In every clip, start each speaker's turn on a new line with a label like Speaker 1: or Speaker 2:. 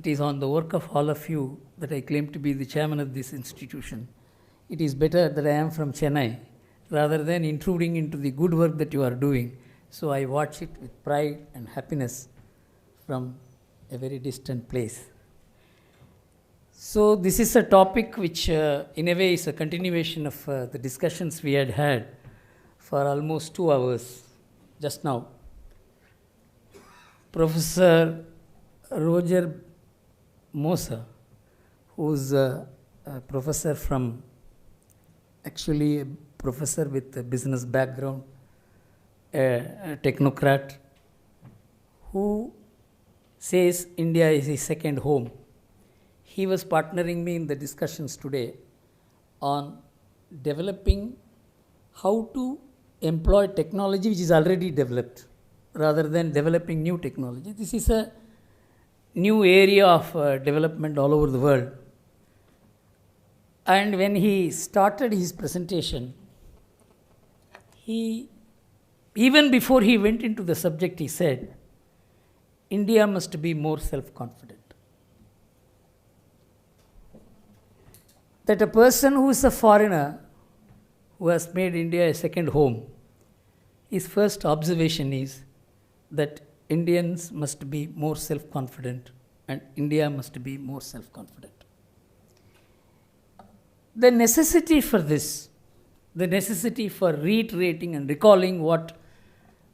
Speaker 1: it is on the work of all of you that I claim to be the chairman of this institution. It is better that I am from Chennai rather than intruding into the good work that you are doing. So I watch it with pride and happiness from a very distant place. So this is a topic which in a way is a continuation of the discussions we had for almost 2 hours just now. Professor Roger Moser, who's a professor actually a professor with a business background, a technocrat, who says India is his second home. He was partnering me in the discussions today on developing how to employ technology which is already developed rather than developing new technology. This is a new area of development all over the world. And when he started his presentation, even before he went into the subject, he said, India must be more self-confident. That a person who is a foreigner, who has made India a second home, his first observation is that Indians must be more self-confident and India must be more self-confident. The necessity for this, the necessity for reiterating and recalling what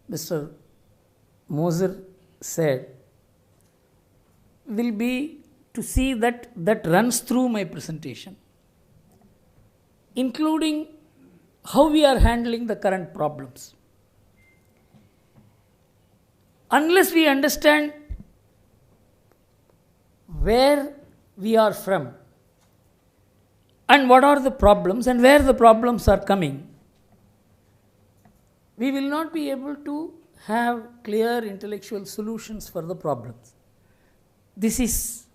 Speaker 1: Mr. Moser said, will be to see that runs through my presentation, including how we are handling the current problems. Unless we understand where we are from and what are the problems and where the problems are coming, we will not be able to have clear intellectual solutions for the problems. This is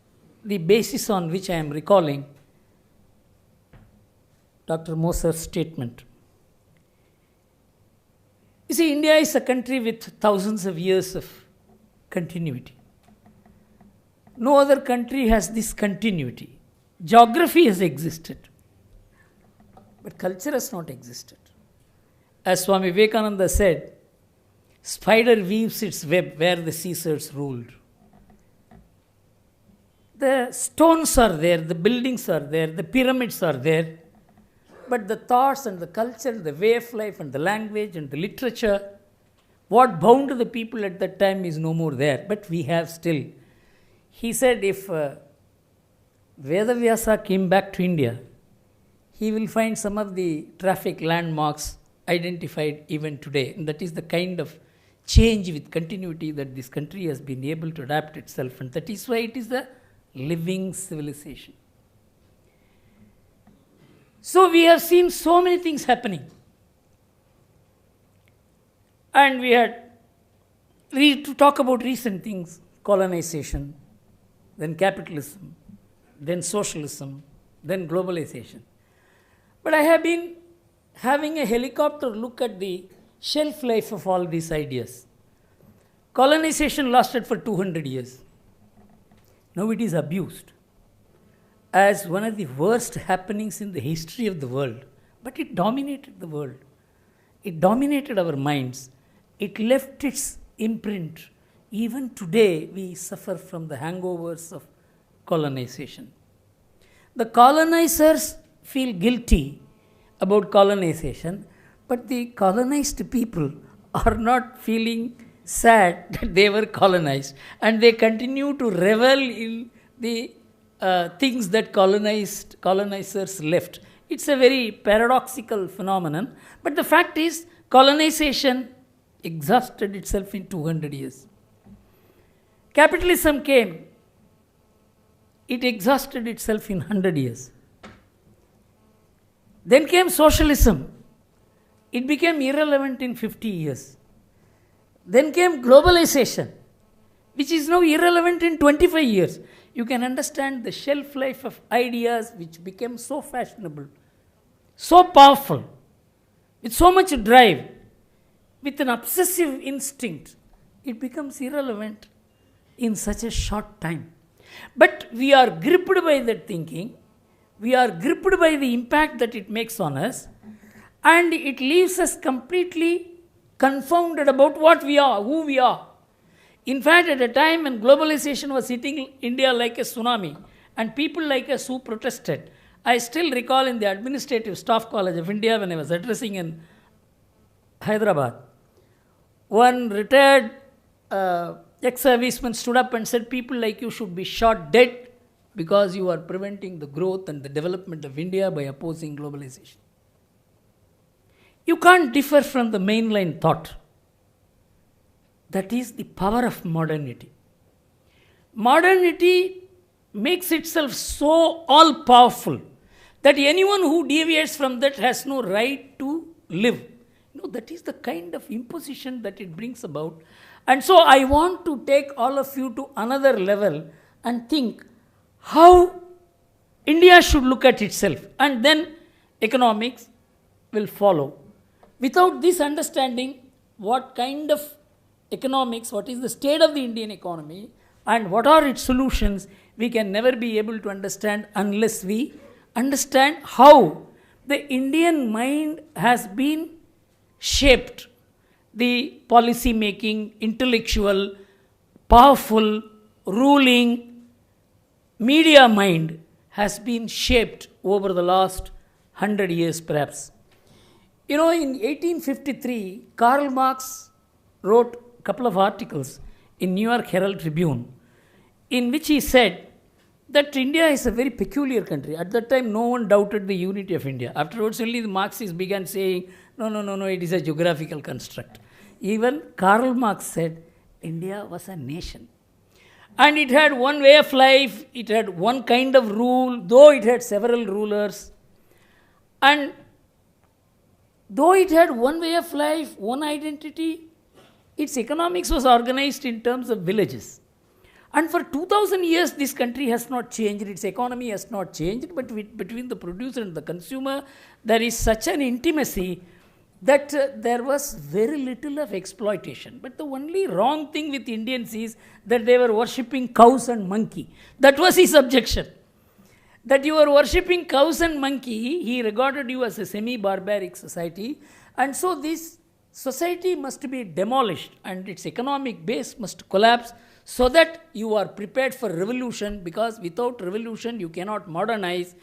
Speaker 1: the basis on which I am recalling Dr. Moser's statement. You see, India is a country with thousands of years of continuity. No other country has this continuity. Geography has existed, but culture has not existed. As Swami Vivekananda said, spider weaves its web where the Caesars ruled. The stones are there, the buildings are there, the pyramids are there, but the thoughts and the culture, the way of life and the language and the literature, what bound the people at that time is no more there, but we have still. He said if Vedavyasa came back to India, he will find some of the traffic landmarks identified even today. And that is the kind of change with continuity that this country has been able to adapt itself, and that is why it is a living civilization. So we have seen so many things happening. And we had to talk about recent things, colonization, then capitalism, then socialism, then globalization. But I have been having a helicopter look at the shelf life of all these ideas. Colonization lasted for 200 years. Now it is abused as one of the worst happenings in the history of the world. But it dominated the world. It dominated our minds. It left its imprint. Even today, we suffer from the hangovers of colonization. The colonizers feel guilty about colonization, but the colonized people are not feeling sad that they were colonized, and they continue to revel in the things that colonizers left. It's a very paradoxical phenomenon, but the fact is colonization exhausted itself in 200 years. Capitalism came, it exhausted itself in 100 years. Then came socialism, it became irrelevant in 50 years. Then came globalization, which is now irrelevant in 25 years. You can understand the shelf life of ideas which became so fashionable, so powerful, with so much drive, with an obsessive instinct. It becomes irrelevant in such a short time. But we are gripped by that thinking, we are gripped by the impact that it makes on us, and it leaves us completely confounded about what we are, who we are. In fact, at a time when globalization was hitting India like a tsunami, and people like us who protested, I still recall in the Administrative Staff College of India when I was addressing in Hyderabad, one retired ex-serviceman stood up and said, people like you should be shot dead because you are preventing the growth and the development of India by opposing globalization. You can't differ from the mainline thought. That is the power of modernity. Modernity makes itself so all-powerful that anyone who deviates from that has no right to live. That is the kind of imposition that it brings about. And so I want to take all of you to another level and think how India should look at itself, and then economics will follow. Without this understanding, what kind of economics, what is the state of the Indian economy, and what are its solutions, we can never be able to understand unless we understand how the Indian mind has been shaped. The policy making, intellectual, powerful, ruling, media mind has been shaped over the last 100 years perhaps. In 1853, Karl Marx wrote a couple of articles in New York Herald Tribune in which he said that India is a very peculiar country. At that time, no one doubted the unity of India. Afterwards, only the Marxists began saying, no, it is a geographical construct. Even Karl Marx said India was a nation. And it had one way of life, it had one kind of rule, though it had several rulers. And though it had one way of life, one identity, its economics was organized in terms of villages. And for 2000 years, this country has not changed, its economy has not changed, but between the producer and the consumer, there is such an intimacy that there was very little of exploitation. But the only wrong thing with Indians is that they were worshipping cows and monkey. That was his objection. That you are worshipping cows and monkey, he regarded you as a semi-barbaric society. And so this society must be demolished and its economic base must collapse so that you are prepared for revolution, because without revolution you cannot modernize.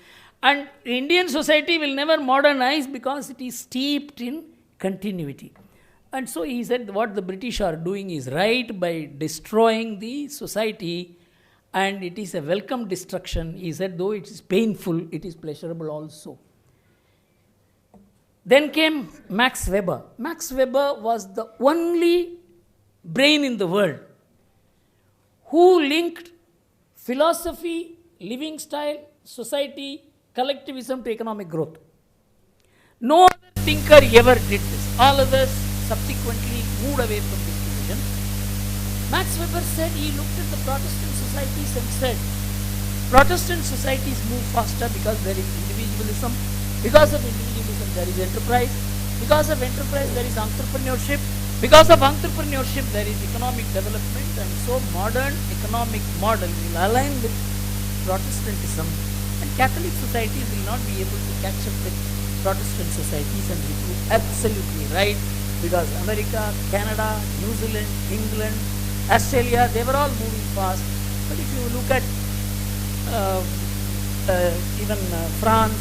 Speaker 1: And Indian society will never modernize because it is steeped in continuity. And so he said what the British are doing is right by destroying the society, and it is a welcome destruction. He said though it is painful, it is pleasurable also. Then came Max Weber. Max Weber was the only brain in the world who linked philosophy, living style, society, collectivism to economic growth. No other thinker ever did this. All others subsequently moved away from this division. Max Weber said he looked at the Protestant societies and said, Protestant societies move faster because there is individualism. Because of individualism there is enterprise. Because of enterprise there is entrepreneurship. Because of entrepreneurship there is economic development, and so modern economic model will align with Protestantism, and Catholic societies will not be able to catch up with Protestant societies. And we do absolutely right, because America, Canada, New Zealand, England, Australia, they were all moving fast. But if you look at even France,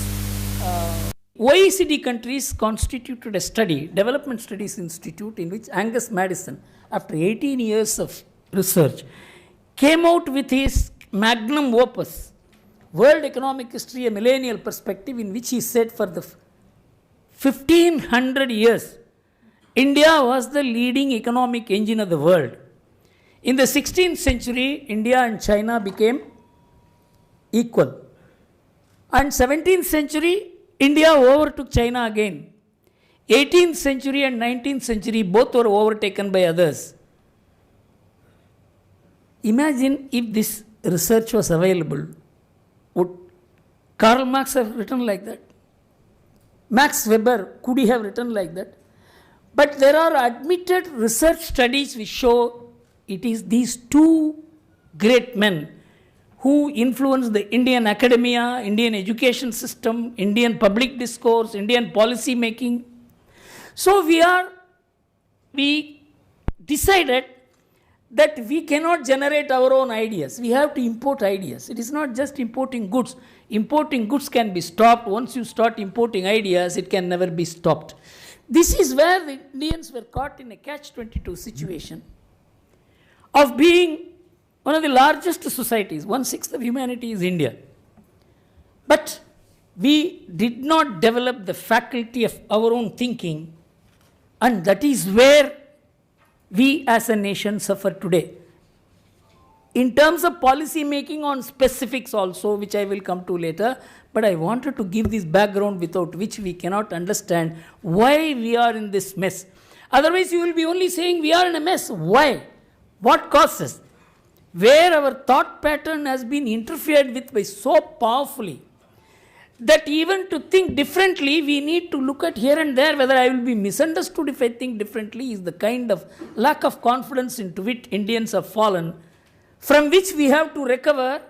Speaker 1: OECD countries constituted a study, Development Studies Institute, in which Angus Maddison, after 18 years of research, came out with his magnum opus, World Economic History, a Millennial Perspective, in which he said for the 1500 years, India was the leading economic engine of the world. In the 16th century, India and China became equal. And 17th century, India overtook China again. 18th century and 19th century both were overtaken by others. Imagine if this research was available. Would Karl Marx have written like that? Max Weber, could he have written like that? But there are admitted research studies which show it is these two great men who influenced the Indian academia, Indian education system, Indian public discourse, Indian policy making. So we decided that we cannot generate our own ideas. We have to import ideas. It is not just importing goods. Importing goods can be stopped. Once you start importing ideas, it can never be stopped. This is where the Indians were caught in a catch-22 situation of being one of the largest societies. 1/6 of humanity is India. But we did not develop the faculty of our own thinking, and that is where we as a nation suffer today. In terms of policy making on specifics also, which I will come to later, but I wanted to give this background without which we cannot understand why we are in this mess. Otherwise, you will be only saying we are in a mess. Why? What causes? Where our thought pattern has been interfered with by so powerfully that even to think differently, we need to look at here and there whether I will be misunderstood if I think differently, is the kind of lack of confidence into which Indians have fallen, from which we have to recover,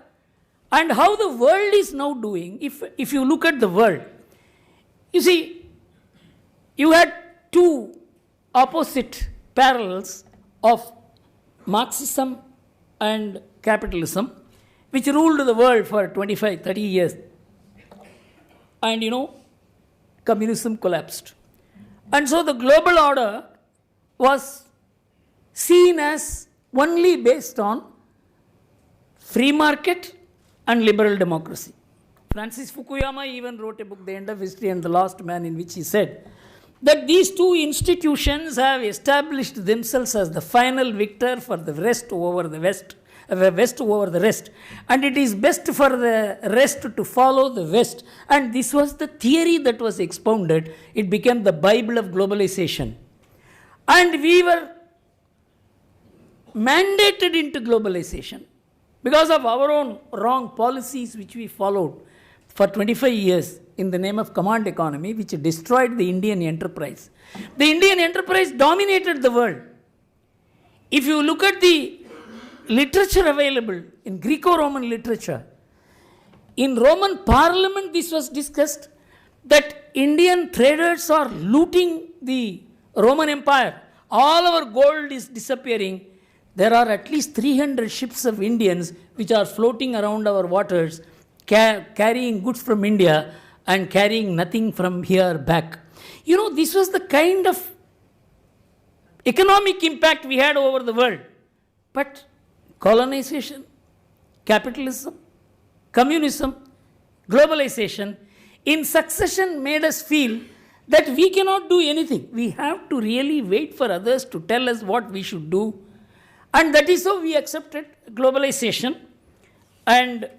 Speaker 1: and how the world is now doing. If you look at the world, you see, you had two opposite parallels of Marxism and capitalism, which ruled the world for 25, 30 years. And communism collapsed. And so the global order was seen as only based on free market and liberal democracy. Francis Fukuyama even wrote a book, The End of History and the Last Man, in which he said that these two institutions have established themselves as the final victor for the West over the West, over the rest, and it is best for the rest to follow the West. And this was the theory that was expounded. It became the Bible of globalization, and we were mandated into globalization because of our own wrong policies which we followed for 25 years in the name of command economy, which destroyed the Indian enterprise. The Indian enterprise dominated the world. If you look at the literature available in Greco-Roman literature, in Roman parliament this was discussed, that Indian traders are looting the Roman Empire. All our gold is disappearing. There are at least 300 ships of Indians which are floating around our waters, carrying goods from India and carrying nothing from here back. This was the kind of economic impact we had over the world. But colonization, capitalism, communism, globalization in succession made us feel that we cannot do anything. We have to really wait for others to tell us what we should do. And that is how we accepted globalization. And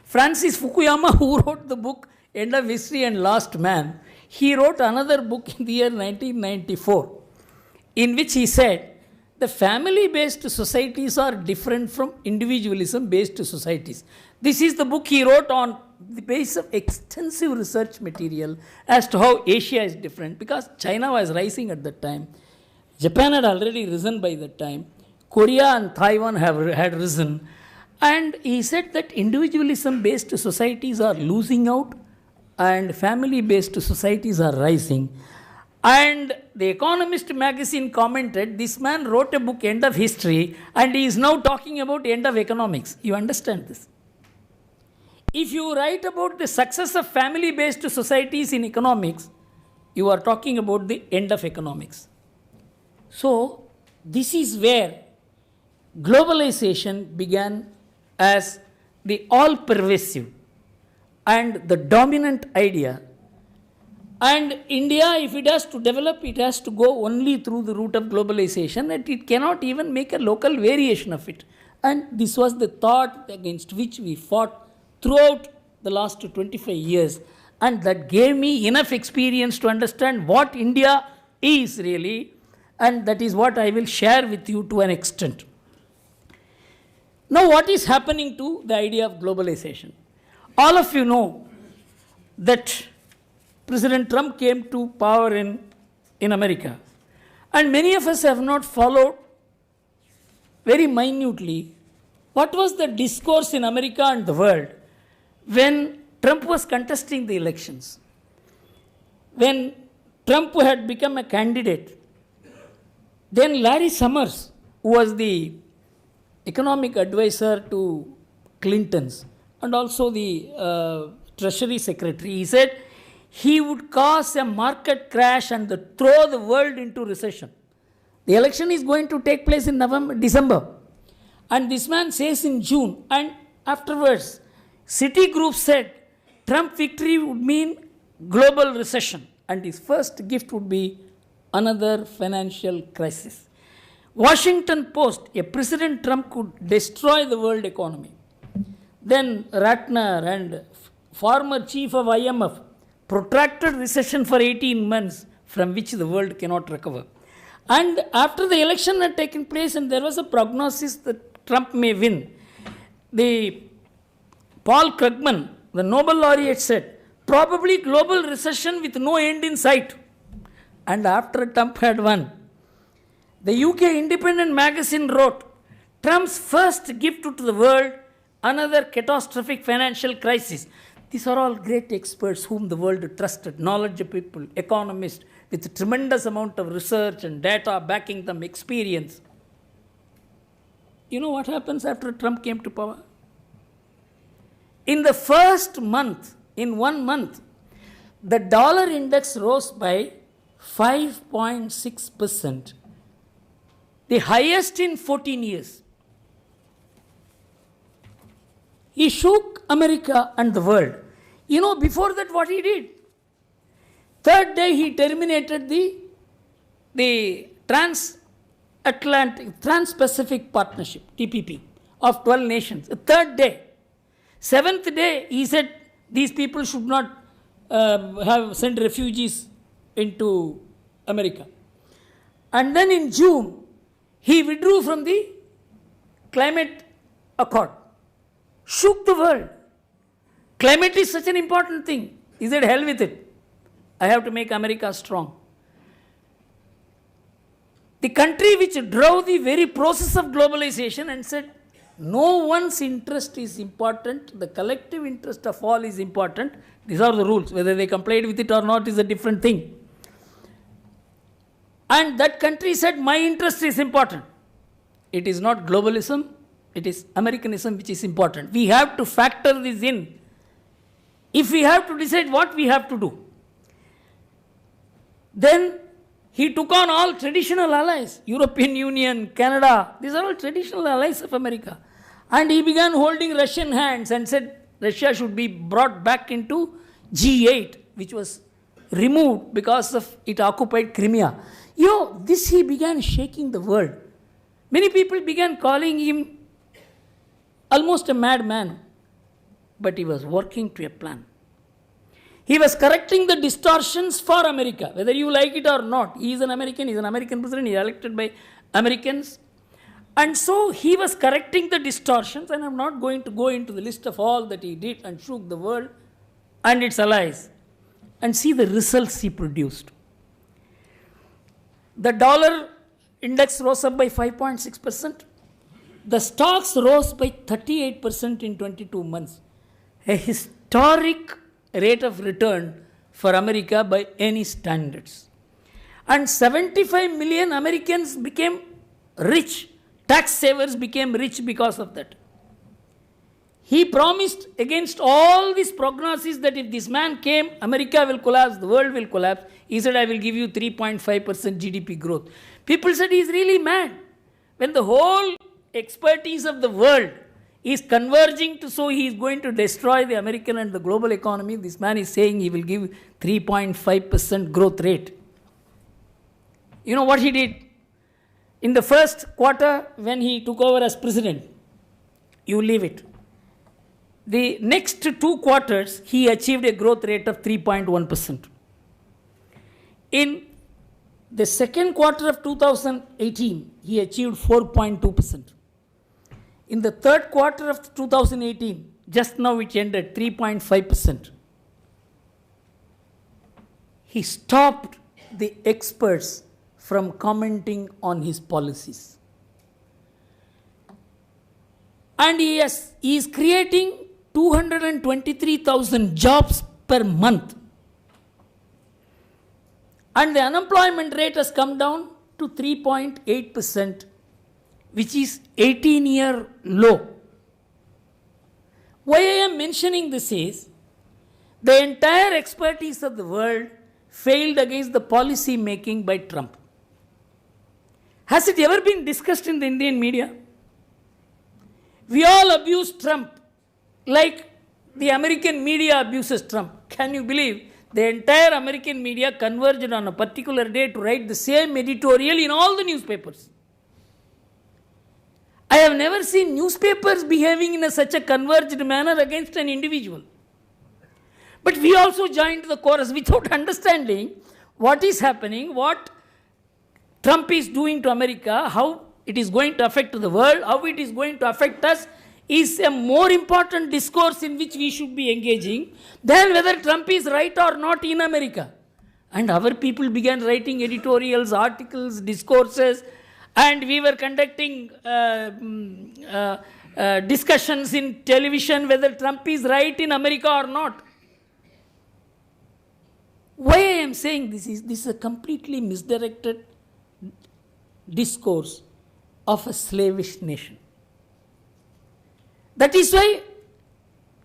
Speaker 1: Francis Fukuyama, who wrote the book End of History and Last Man, he wrote another book in the year 1994, in which he said, the family-based societies are different from individualism-based societies. This is the book he wrote on the basis of extensive research material as to how Asia is different, because China was rising at that time. Japan had already risen by that time. Korea and Taiwan had risen. And he said that individualism-based societies are losing out and family-based societies are rising. And the Economist magazine commented, this man wrote a book, End of History, and he is now talking about end of economics. You understand this? If you write about the success of family-based societies in economics, you are talking about the end of economics. So, this is where globalization began as the all-pervasive and the dominant idea. And India, if it has to develop, it has to go only through the route of globalization, and it cannot even make a local variation of it. And this was the thought against which we fought throughout the last 25 years. And that gave me enough experience to understand what India is really, and that is what I will share with you to an extent. Now, what is happening to the idea of globalization? All of you know that President Trump came to power in America. And many of us have not followed very minutely What was the discourse in America and the world when Trump was contesting the elections? When Trump had become a candidate, then Larry Summers, who was the economic advisor to Clinton's and also the Treasury Secretary, he said he would cause a market crash and throw the world into recession. The election is going to take place in December. And this man says in June, and afterwards, Citigroup said Trump victory would mean global recession, and his first gift would be another financial crisis. Washington Post, a President Trump could destroy the world economy. Then Ratner and former chief of IMF, protracted recession for 18 months from which the world cannot recover. And after the election had taken place and there was a prognosis that Trump may win, the Paul Krugman, the Nobel laureate, said, probably global recession with no end in sight. And after Trump had won, the UK Independent magazine wrote, Trump's first gift to the world, another catastrophic financial crisis. These are all great experts whom the world trusted, knowledgeable people, economists with a tremendous amount of research and data backing them, experience. You know what happens after Trump came to power? In the first month, in 1 month, the dollar index rose by 5.6%, the highest in 14 years. He shook America and the world. You know, before that, what he did? Third day, he terminated the Trans-Pacific Partnership, TPP, of 12 nations. The third day. Seventh day, he said these people should not have sent refugees into America. And then in June, he withdrew from the climate accord. Shook the world. Climate is such an important thing. He said, hell with it. I have to make America strong. The country which drove the very process of globalization and said, no one's interest is important, the collective interest of all is important. These are the rules. Whether they complied with it or not is a different thing. And that country said, my interest is important. It is not globalism, it is Americanism which is important. We have to factor this in. If we have to decide what we have to do. Then he took on all traditional allies, European Union, Canada, these are all traditional allies of America. And he began holding Russian hands and said Russia should be brought back into G8, which was removed because of it occupied Crimea. You know, this he began shaking the world. Many people began calling him almost a madman, but he was working to a plan. He was correcting the distortions for America, whether you like it or not. He is an American president, he is elected by Americans. And so he was correcting the distortions, and I'm not going to go into the list of all that he did and shook the world and its allies and see the results he produced. The dollar index rose up by 5.6%. The stocks rose by 38% in 22 months. A historic rate of return for America by any standards. And 75 million Americans became rich. Tax savers became rich because of that. He promised against all these prognoses that if this man came, America will collapse, the world will collapse. He said, I will give you 3.5% GDP growth. People said he is really mad. When the whole expertise of the world is converging to so he is going to destroy the American and the global economy, this man is saying he will give 3.5% growth rate. You know what he did? In the first quarter when he took over as president, you leave it. The next 2 quarters, he achieved a growth rate of 3.1%. In the second quarter of 2018, he achieved 4.2%. In the third quarter of 2018, just now it ended 3.5%. He stopped the experts from commenting on his policies. And he is creating 223,000 jobs per month. And the unemployment rate has come down to 3.8%, which is 18-year low. Why I am mentioning this is, the entire expertise of the world failed against the policy making by Trump. Has it ever been discussed in the Indian media? We all abuse Trump like the American media abuses Trump. Can you believe? The entire American media converged on a particular day to write the same editorial in all the newspapers. I have never seen newspapers behaving in such a converged manner against an individual. But we also joined the chorus without understanding what is happening, what Trump is doing to America, how it is going to affect the world, how it is going to affect us, is a more important discourse in which we should be engaging than whether Trump is right or not in America. And our people began writing editorials, articles, discourses, and we were conducting discussions in television whether Trump is right in America or not. Why I am saying this is a completely misdirected discourse of a slavish nation. That is why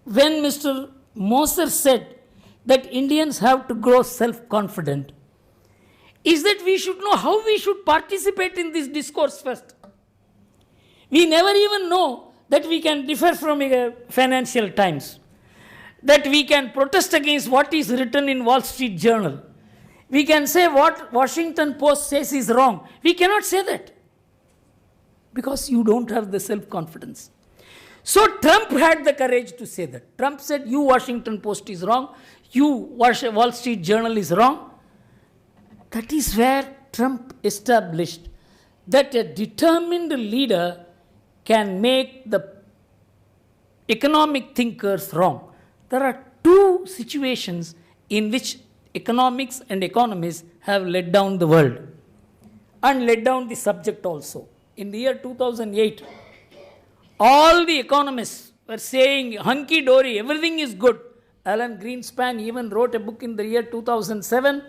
Speaker 1: when Mr. Moser said that Indians have to grow self-confident, is that we should know how we should participate in this discourse first. We never even know that we can differ from Financial Times, that we can protest against what is written in Wall Street Journal. We can say what Washington Post says is wrong. We cannot say that because you don't have the self-confidence. So Trump had the courage to say that. Trump said, you Washington Post is wrong, you Wall Street Journal is wrong. That is where Trump established that a determined leader can make the economic thinkers wrong. There are two situations in which economics and economists have let down the world and let down the subject also. In the year 2008, all the economists were saying hunky-dory, everything is good. Alan Greenspan even wrote a book in the year 2007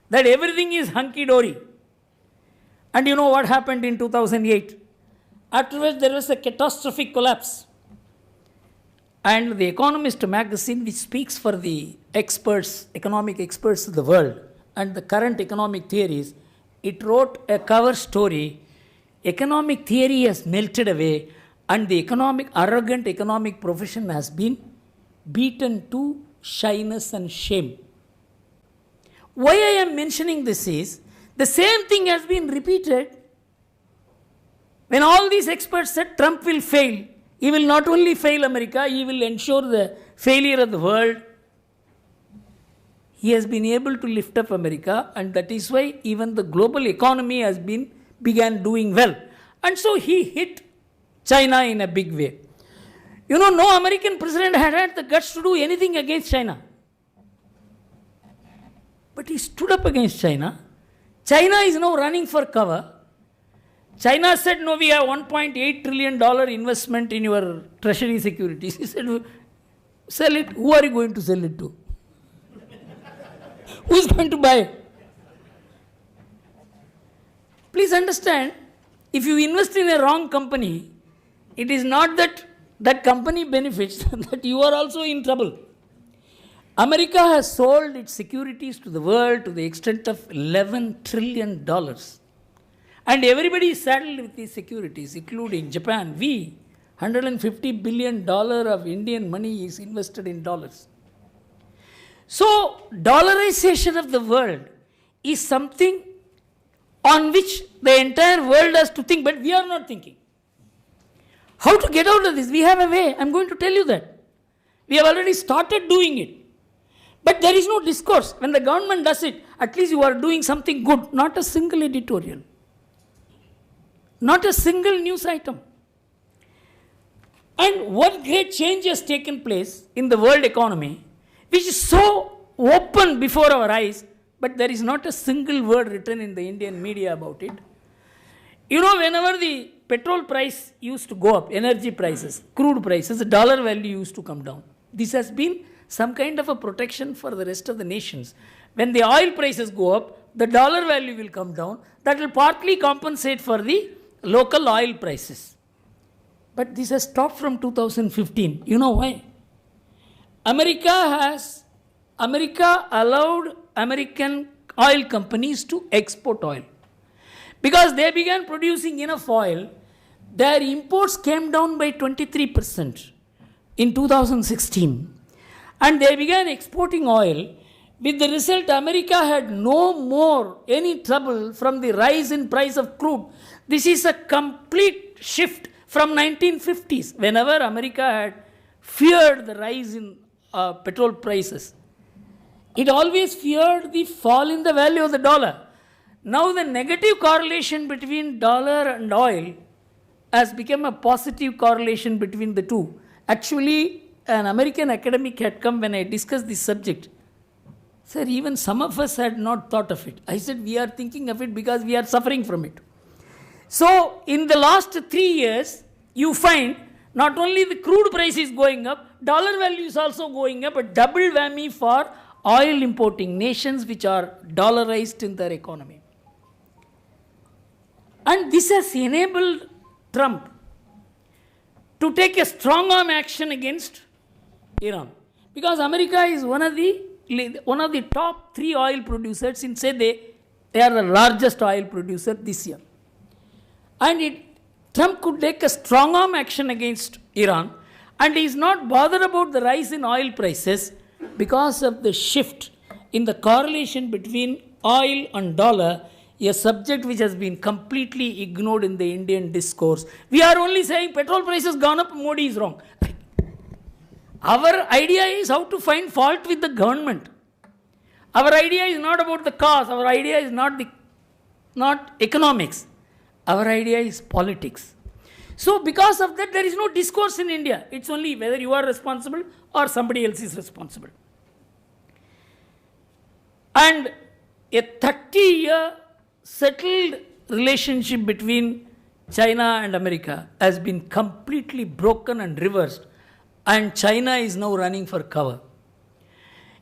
Speaker 1: that everything is hunky-dory. And you know what happened in 2008? Afterwards, there was a catastrophic collapse. And the Economist magazine, which speaks for the experts, economic experts of the world, and the current economic theories, it wrote a cover story. Economic theory has melted away, and the arrogant economic profession has been beaten to shyness and shame. Why I am mentioning this is, the same thing has been repeated when all these experts said Trump will fail. He will not only fail America, he will ensure the failure of the world. He has been able to lift up America, and that is why even the global economy began doing well. And so he hit China in a big way. You know, no American president had the guts to do anything against China. But he stood up against China. China is now running for cover. China said, no, we have $1.8 trillion investment in your treasury securities. He said, sell it. Who are you going to sell it to? Who is going to buy? Please understand, if you invest in a wrong company, it is not that that company benefits, that you are also in trouble. America has sold its securities to the world to the extent of $11 trillion. And everybody is saddled with these securities, including Japan. $150 billion of Indian money is invested in dollars. So, dollarization of the world is something on which the entire world has to think, but we are not thinking. How to get out of this? We have a way. I am going to tell you that. We have already started doing it. But there is no discourse. When the government does it, at least you are doing something good. Not a single editorial. Not a single news item. And what great change has taken place in the world economy, which is so open before our eyes, but there is not a single word written in the Indian media about it. You know, whenever the petrol price used to go up, energy prices, crude prices, the dollar value used to come down. This has been some kind of a protection for the rest of the nations. When the oil prices go up, the dollar value will come down. That will partly compensate for the local oil prices. But this has stopped from 2015. You know why? America allowed American oil companies to export oil. Because they began producing enough oil, their imports came down by 23% in 2016. And they began exporting oil. With the result, America had no more any trouble from the rise in price of crude. This is a complete shift from 1950s, whenever America had feared the rise in petrol prices. It always feared the fall in the value of the dollar. Now the negative correlation between dollar and oil has become a positive correlation between the two. Actually, an American academic had come when I discussed this subject. Sir, even some of us had not thought of it. I said, we are thinking of it because we are suffering from it. So, in the last 3 years, you find not only the crude price is going up, dollar value is also going up, a double whammy for oil importing nations which are dollarized in their economy. And this has enabled Trump to take a strong arm action against Iran. Because America is one of the top 3 oil producers, in say they are the largest oil producer this year. And Trump could take a strong arm action against Iran, and he is not bothered about the rise in oil prices because of the shift in the correlation between oil and dollar, a subject which has been completely ignored in the Indian discourse. We are only saying petrol prices gone up, Modi is wrong. Our idea is how to find fault with the government. Our idea is not about the cause. Our idea is not economics. Our idea is politics. So because of that, there is no discourse in India. It's only whether you are responsible or somebody else is responsible. And a 30-year settled relationship between China and America has been completely broken and reversed, and China is now running for cover.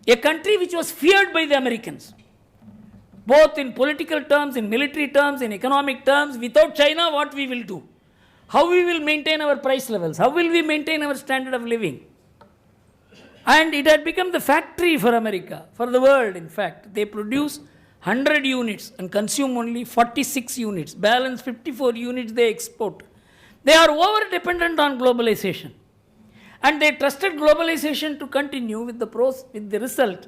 Speaker 1: A country which was feared by the Americans, both in political terms, in military terms, in economic terms. Without China, what we will do? How we will maintain our price levels? How will we maintain our standard of living? And it had become the factory for America, for the world in fact. They produce 100 units and consume only 46 units. Balance 54 units they export. They are over-dependent on globalization. And they trusted globalization to continue with the result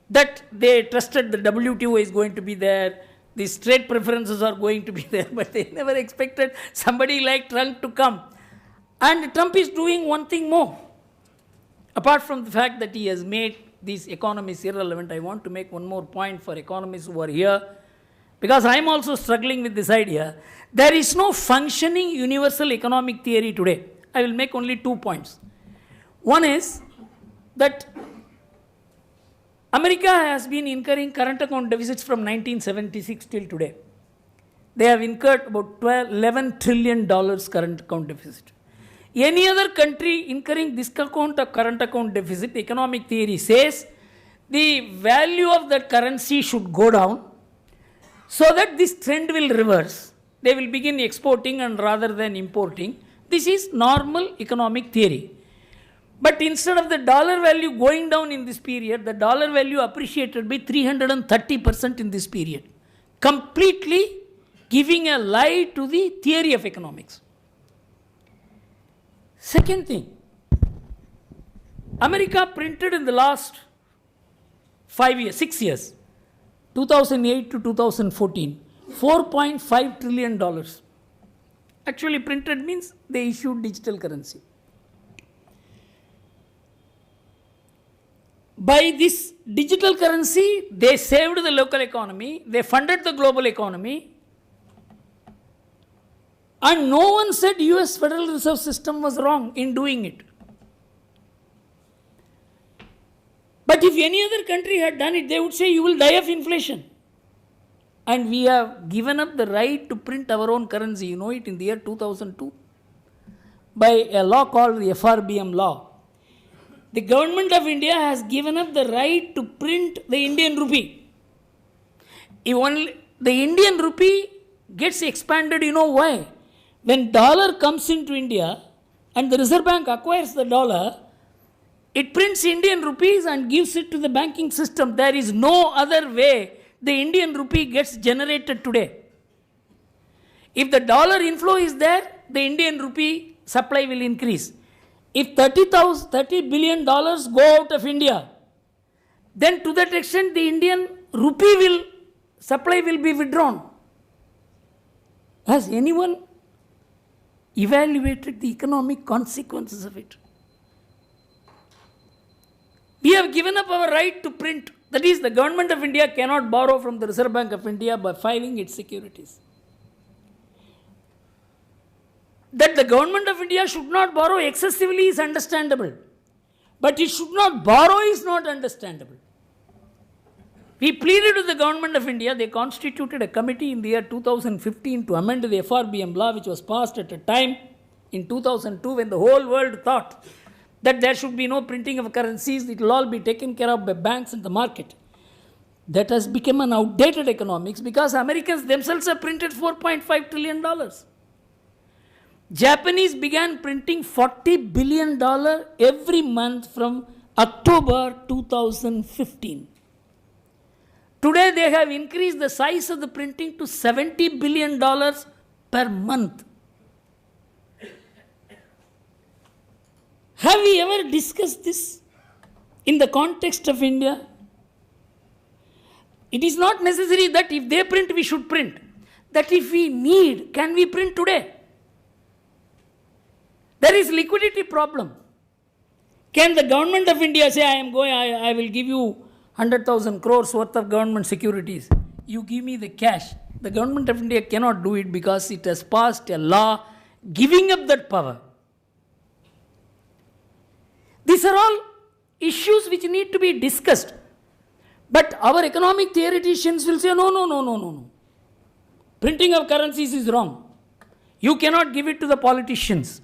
Speaker 1: that they trusted the WTO is going to be there, these trade preferences are going to be there, but they never expected somebody like Trump to come. And Trump is doing one thing more. Apart from the fact that he has made these economies irrelevant, I want to make one more point for economists who are here, because I am also struggling with this idea. There is no functioning universal economic theory today. I will make only 2 points. One is that America has been incurring current account deficits from 1976 till today. They have incurred about $11 trillion current account deficit. Any other country incurring this current account deficit, economic theory says the value of that currency should go down so that this trend will reverse. They will begin exporting and rather than importing. This is normal economic theory. But instead of the dollar value going down in this period, the dollar value appreciated by 330% in this period, completely giving a lie to the theory of economics. Second thing, America printed in the last 6 years, 2008 to 2014, $4.5 trillion. Actually printed means they issued digital currency. By this digital currency, they saved the local economy, they funded the global economy, and no one said US Federal Reserve System was wrong in doing it. But if any other country had done it, they would say you will die of inflation. and we have given up the right to print our own currency. You know it, in the year 2002, by a law called the FRBM law. The government of India has given up the right to print the Indian rupee. If only the Indian rupee gets expanded, you know why? When dollar comes into India and the Reserve Bank acquires the dollar, it prints Indian rupees and gives it to the banking system. There is no other way the Indian rupee gets generated today. If the dollar inflow is there, the Indian rupee supply will increase. If $30 billion go out of India, then to that extent the Indian rupee supply will be withdrawn. Has anyone evaluated the economic consequences of it? We have given up our right to print. That is, the government of India cannot borrow from the Reserve Bank of India by filing its securities. That the government of India should not borrow excessively is understandable, but it should not borrow is not understandable. We pleaded with the government of India. They constituted a committee in the year 2015 to amend the FRBM law, which was passed at a time in 2002 when the whole world thought that there should be no printing of currencies, it will all be taken care of by banks and the market. That has become an outdated economics because Americans themselves have printed $4.5 trillion. Japanese began printing $40 billion every month from October 2015. Today they have increased the size of the printing to $70 billion per month. Have we ever discussed this in the context of India? It is not necessary that if they print, we should print. That if we need, can we print today? There is liquidity problem. Can the government of India say, I will give you 100,000 crores worth of government securities. You give me the cash. The government of India cannot do it because it has passed a law giving up that power. These are all issues which need to be discussed. But our economic theoreticians will say, no. Printing of currencies is wrong. You cannot give it to the politicians.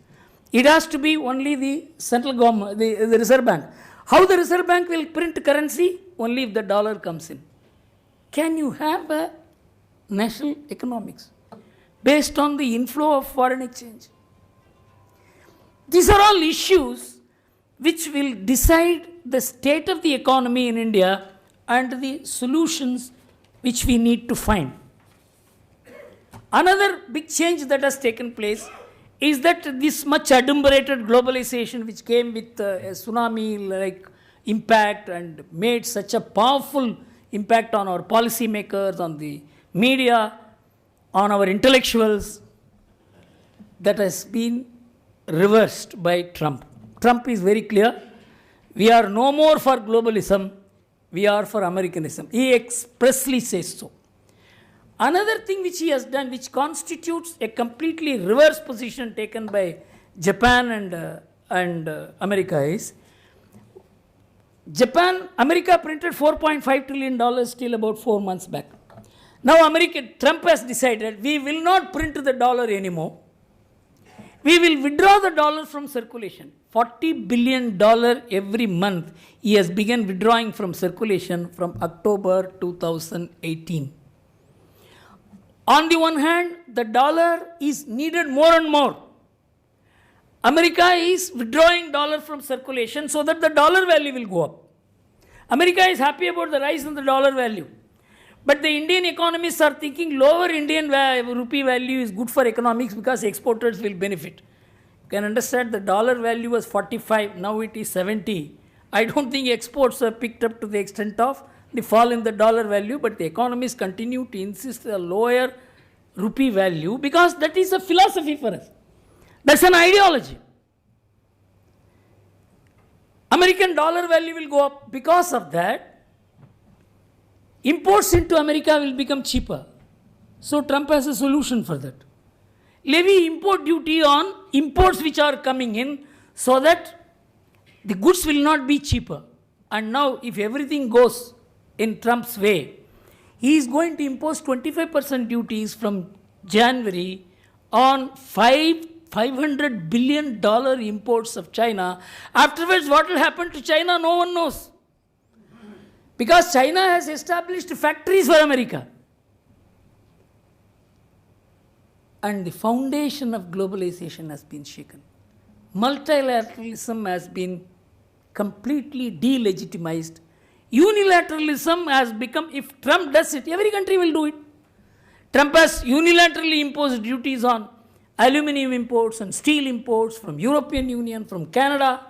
Speaker 1: It has to be only the central government, the Reserve Bank. How the Reserve Bank will print currency? Only if the dollar comes in. Can you have a national economics based on the inflow of foreign exchange? These are all issues which will decide the state of the economy in India and the solutions which we need to find. Another big change that has taken place is that this much adumbrated globalization which came with a tsunami-like impact and made such a powerful impact on our policymakers, on the media, on our intellectuals, that has been reversed by Trump. Trump is very clear. We are no more for globalism. We are for Americanism. He expressly says so. Another thing which he has done, which constitutes a completely reverse position taken by Japan and America, is America printed $4.5 trillion till about 4 months back. Now Trump has decided we will not print the dollar anymore. We will withdraw the dollar from circulation. $40 billion every month he has begun withdrawing from circulation from October 2018. On the one hand, the dollar is needed more and more. America is withdrawing dollar from circulation so that the dollar value will go up. America is happy about the rise in the dollar value. But the Indian economists are thinking lower Indian rupee value is good for economics because exporters will benefit. You can understand the dollar value was 45, now it is 70. I don't think exports have picked up to the extent of the fall in the dollar value, but the economists continue to insist on a lower rupee value because that is a philosophy for us. That's an ideology. American dollar value will go up. Because of that, imports into America will become cheaper. So Trump has a solution for that. Levy import duty on imports which are coming in so that the goods will not be cheaper. And now if everything goes in Trump's way, he is going to impose 25% duties from January on $500 billion imports of China. Afterwards, what will happen to China, no one knows. Because China has established factories for America. And the foundation of globalization has been shaken. Multilateralism has been completely delegitimized. Unilateralism has become, if Trump does it, every country will do it. Trump has unilaterally imposed duties on aluminum imports and steel imports from European Union, from Canada.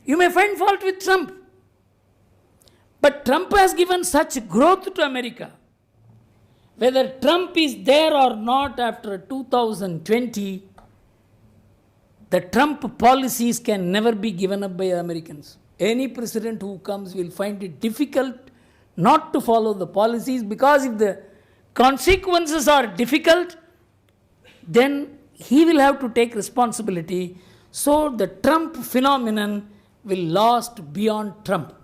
Speaker 1: You may find fault with Trump. But Trump has given such growth to America. Whether Trump is there or not after 2020, the Trump policies can never be given up by Americans. Any president who comes will find it difficult not to follow the policies, because if the consequences are difficult, then he will have to take responsibility. So the Trump phenomenon will last beyond Trump.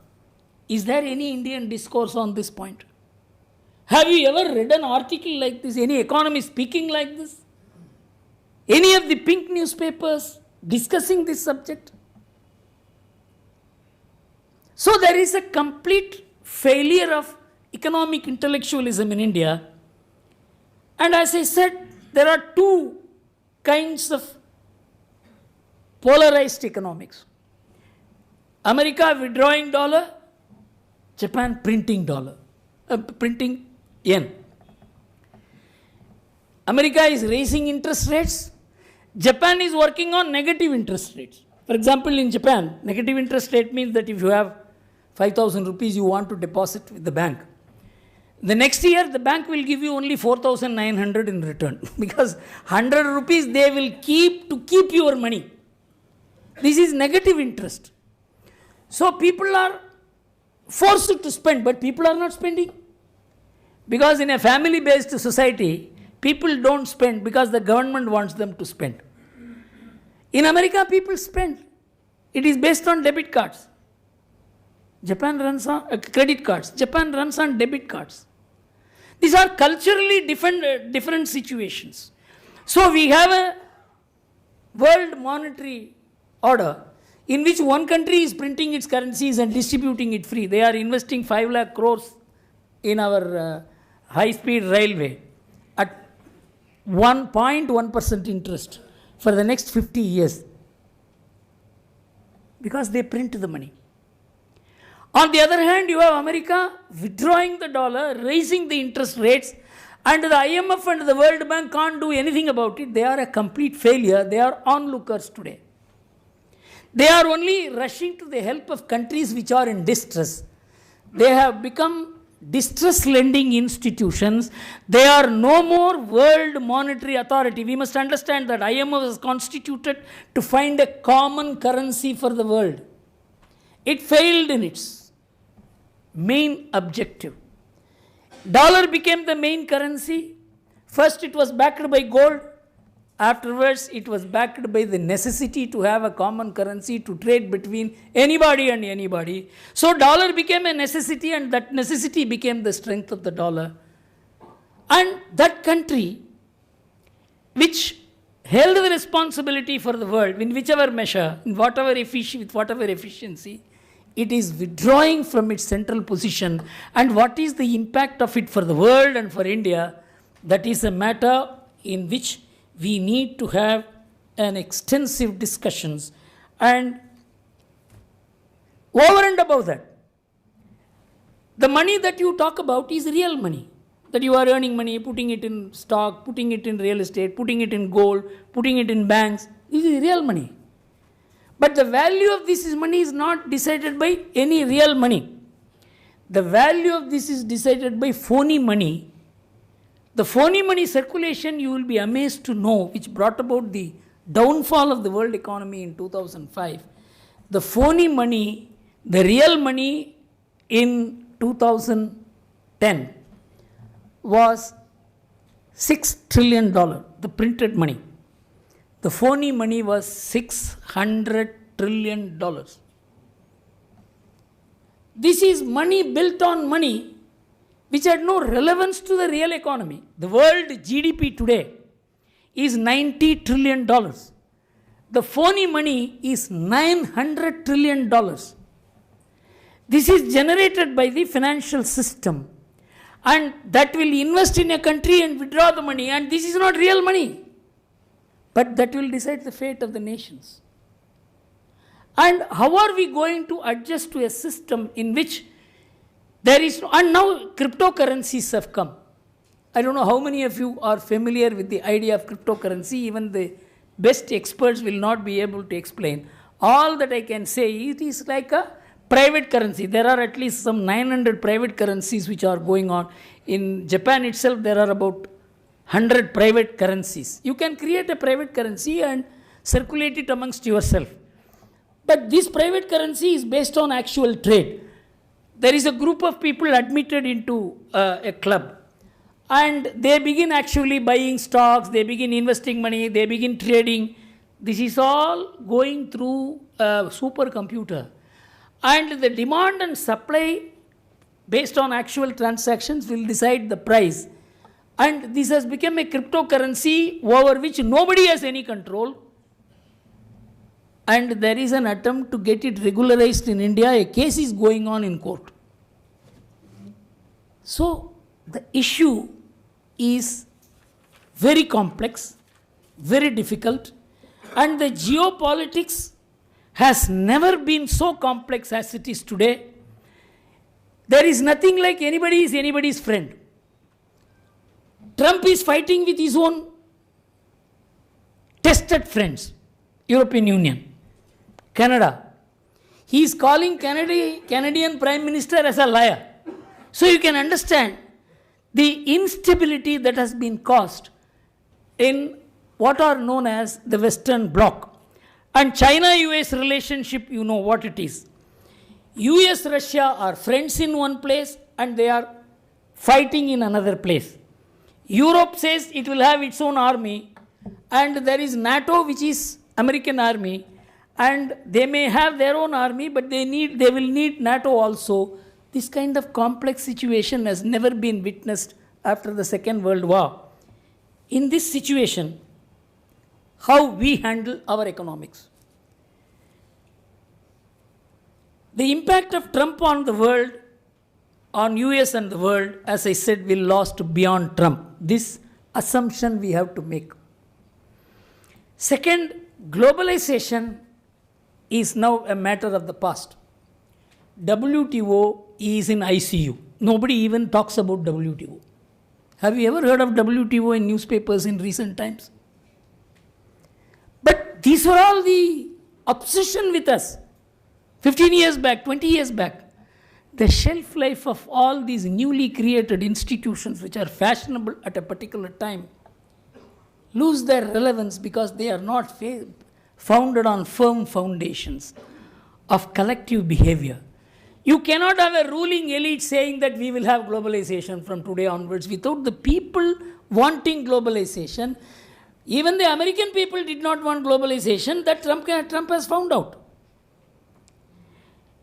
Speaker 1: Is there any Indian discourse on this point? Have you ever read an article like this? Any economist speaking like this? Any of the pink newspapers discussing this subject? So there is a complete failure of economic intellectualism in India. And as I said, there are two kinds of polarized economics. America withdrawing dollar, Japan printing printing yen. America is raising interest rates. Japan is working on negative interest rates. For example, in Japan, negative interest rate means that if you have 5,000 rupees you want to deposit with the bank, the next year the bank will give you only 4,900 in return because 100 rupees they will keep to keep your money. This is negative interest. So people are forced to spend, but people are not spending. Because in a family-based society, people don't spend because the government wants them to spend. In America, people spend. It is based on debit cards. Japan runs on credit cards. Japan runs on debit cards. These are culturally different situations. So we have a world monetary order in which one country is printing its currencies and distributing it free. They are investing 5 lakh crores in our high-speed railway at 1.1% interest for the next 50 years because they print the money. On the other hand, you have America withdrawing the dollar, raising the interest rates, and the IMF and the World Bank can't do anything about it. They are a complete failure. They are onlookers today. They are only rushing to the help of countries which are in distress. They have become distress lending institutions. They are no more World Monetary Authority. We must understand that IMF was constituted to find a common currency for the world. It failed in its main objective. Dollar became the main currency. First it was backed by gold. Afterwards it was backed by the necessity to have a common currency to trade between anybody and anybody. So dollar became a necessity, and that necessity became the strength of the dollar. And that country which held the responsibility for the world in whichever measure, with whatever efficiency, it is withdrawing from its central position. And what is the impact of it for the world and for India? That is a matter in which we need to have an extensive discussions. And over and above that, the money that you talk about is real money. That you are earning money, putting it in stock, putting it in real estate, putting it in gold, putting it in banks. This is real money. But the value of this money is not decided by any real money. The value of this is decided by phony money. The phony money circulation, you will be amazed to know, which brought about the downfall of the world economy in 2005. The phony money, the real money in 2010 was $6 trillion, the printed money. The phony money was $600 trillion. This is money built on money which had no relevance to the real economy. The world GDP today is $90 trillion. The phony money is $900 trillion. This is generated by the financial system, and that will invest in a country and withdraw the money, and this is not real money, but that will decide the fate of the nations. And how are we going to adjust to a system in which there is, and now cryptocurrencies have come. I don't know how many of you are familiar with the idea of cryptocurrency. Even the best experts will not be able to explain. All that I can say, it is like a private currency. There are at least some 900 private currencies which are going on. In Japan itself, there are about 100 private currencies. You can create a private currency and circulate it amongst yourself. But this private currency is based on actual trade. There is a group of people admitted into a club, and they begin actually buying stocks, they begin investing money, they begin trading. This is all going through a supercomputer. And the demand and supply based on actual transactions will decide the price. And this has become a cryptocurrency over which nobody has any control. And there is an attempt to get it regularized in India. A case is going on in court. So the issue is very complex, very difficult, and the geopolitics has never been so complex as it is today. There is nothing like anybody is anybody's friend. Trump is fighting with his own tested friends, European Union, Canada. He is calling Canadian Prime Minister as a liar. So you can understand the instability that has been caused in what are known as the Western Bloc. And China-US relationship, you know what it is. US-Russia are friends in one place and they are fighting in another place. Europe says it will have its own army, and there is NATO, which is American army, and they may have their own army, but they will need NATO also. This kind of complex situation has never been witnessed after the Second World War. In this situation, how we handle our economics? The impact of Trump on the world, on US and the world, as I said, will last beyond Trump. This assumption we have to make. Second, globalization is now a matter of the past. WTO is in ICU. Nobody even talks about WTO. Have you ever heard of WTO in newspapers in recent times? But these were all the obsession with us 15 years back, 20 years back. The shelf life of all these newly created institutions which are fashionable at a particular time lose their relevance because they are not founded on firm foundations of collective behavior. You cannot have a ruling elite saying that we will have globalization from today onwards without the people wanting globalization. Even the American people did not want globalization. That Trump has found out.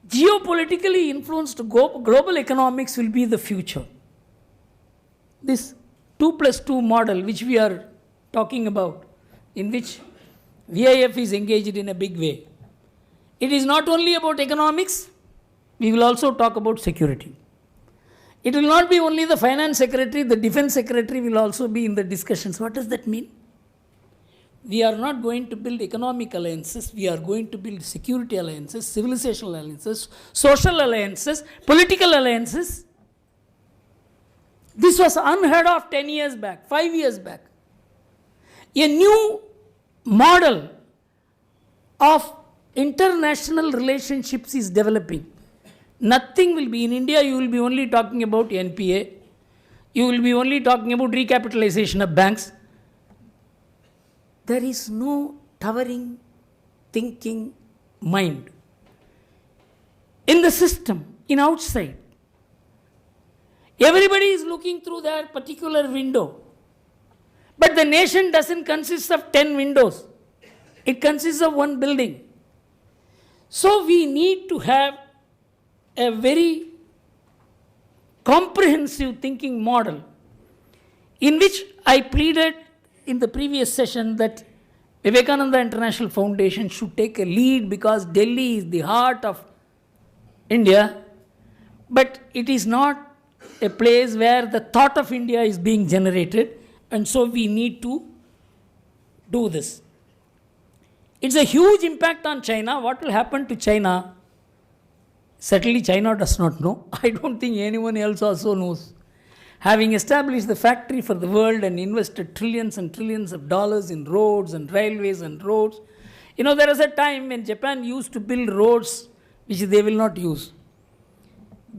Speaker 1: Geopolitically influenced global economics will be the future. This 2+2 model which we are talking about, in which VIF is engaged in a big way. It is not only about economics, we will also talk about security. It will not be only the finance secretary, the defense secretary will also be in the discussions. What does that mean? We are not going to build economic alliances, we are going to build security alliances, civilizational alliances, social alliances, political alliances. This was unheard of 10 years back, 5 years back. A new model of international relationships is developing. Nothing will be, in India you will be only talking about NPA, you will be only talking about recapitalization of banks. There is no towering thinking mind in the system, in outside. Everybody is looking through their particular window. But the nation doesn't consist of 10 windows. It consists of one building. So we need to have a very comprehensive thinking model in which I pleaded in the previous session that Vivekananda International Foundation should take a lead because Delhi is the heart of India, but it is not a place where the thought of India is being generated, and so we need to do this. It's a huge impact on China. What will happen to China? Certainly China does not know. I don't think anyone else also knows. Having established the factory for the world and invested trillions and trillions of dollars in roads and railways and roads. There was a time when Japan used to build roads which they will not use.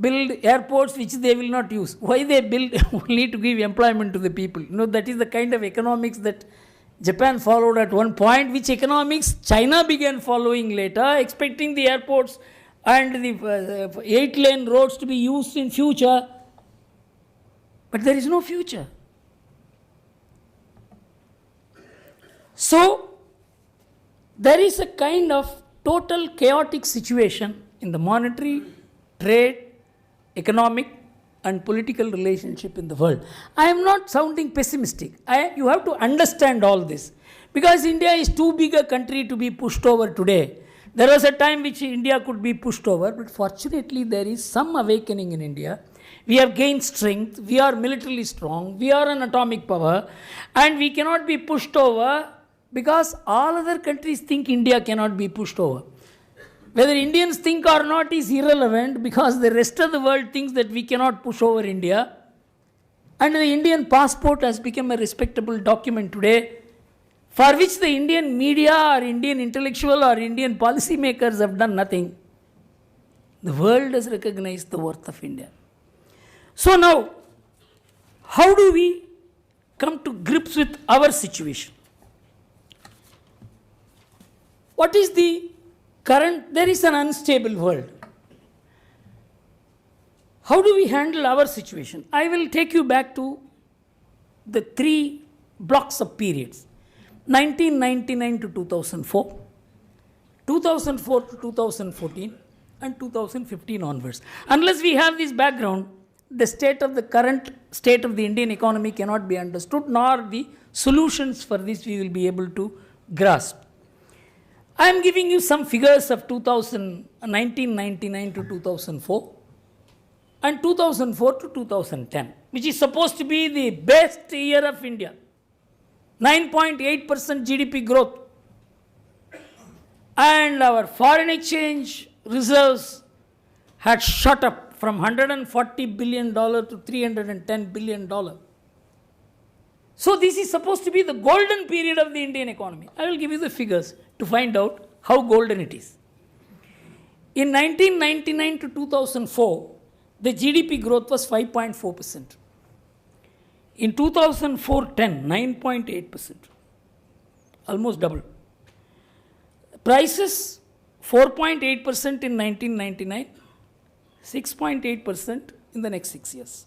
Speaker 1: Build airports which they will not use. Why they build? Only to give employment to the people. That is the kind of economics that Japan followed at one point, which economics China began following later, expecting the airports and the 8-lane roads to be used in future. But there is no future. So, there is a kind of total chaotic situation in the monetary, trade, economic and political relationship in the world. I am not sounding pessimistic. You have to understand all this. Because India is too big a country to be pushed over today. There was a time which India could be pushed over, but fortunately there is some awakening in India. We have gained strength, we are militarily strong, we are an atomic power, and we cannot be pushed over because all other countries think India cannot be pushed over. Whether Indians think or not is irrelevant because the rest of the world thinks that we cannot push over India. And the Indian passport has become a respectable document today, for which the Indian media or Indian intellectual or Indian policy makers have done nothing. The world has recognized the worth of India. So now, how do we come to grips with our situation? What is the current? There is an unstable world. How do we handle our situation? I will take you back to the 3 blocks of periods. 1999 to 2004, 2004 to 2014, and 2015 onwards. Unless we have this background, the current state of the Indian economy cannot be understood, nor the solutions for this we will be able to grasp. I am giving you some figures of 1999 to 2004 and 2004 to 2010, which is supposed to be the best year of India. 9.8% GDP growth. And our foreign exchange reserves had shot up from $140 billion to $310 billion. So this is supposed to be the golden period of the Indian economy. I will give you the figures to find out how golden it is. In 1999 to 2004, the GDP growth was 5.4%. In 2004-10, 9.8%. Almost double. Prices, 4.8% in 1999, 6.8% in the next 6 years.